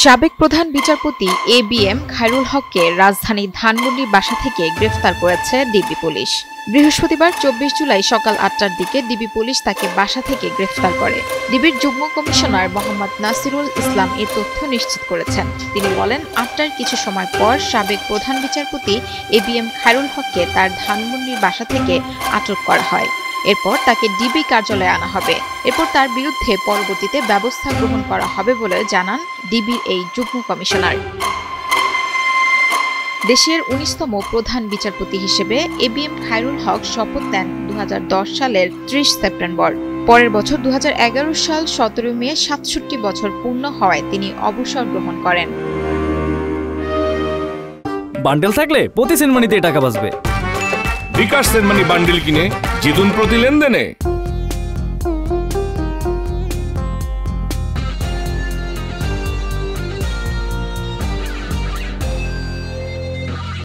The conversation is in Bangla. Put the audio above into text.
সাবেক প্রধান বিচারপতি এবিএম খায়রুল হককে রাজধানীর ধানমন্ডির বাসা থেকে গ্রেফতার করেছে ডিবি পুলিশ। বৃহস্পতিবার ২৪ জুলাই সকাল ৮টার দিকে ডিবি পুলিশ তাকে বাসা থেকে গ্রেফতার করে। ডিবির যুগ্ম কমিশনার মোহাম্মদ নাসিরুল ইসলাম এ তথ্য নিশ্চিত করেছেন। তিনি বলেন, ৮টার কিছু সময় পর সাবেক প্রধান বিচারপতি এবিএম খায়রুল হককে তার ধানমন্ডির বাসা থেকে আটক করা হয়। এরপর তাকে ডিবি কার্যালয়ে আনা হবে। এরপর তার বিরুদ্ধে পরবর্তীতে ব্যবস্থা গ্রহণ করা হবে বলে জানান ডিবির এই যুগ্ম কমিশনার। দেশের ১৯তম প্রধান বিচারপতি হিসেবে এবিএম খায়রুল হক শপথ নেন ২০১০ সালের ৩০ সেপ্টেম্বর। পরের বছর ২০১১ সাল ১৭ মে ৬৭ বছর পূর্ণ হওয়ায় তিনি অবসর গ্রহণ করেন। বান্ডেল থাকলে প্রতি সেনমানিতে টাকা বাঁচবে। বিকাশ সেনমানি বান্ডেল কিনে জিতুন প্রতি লেনদেনে।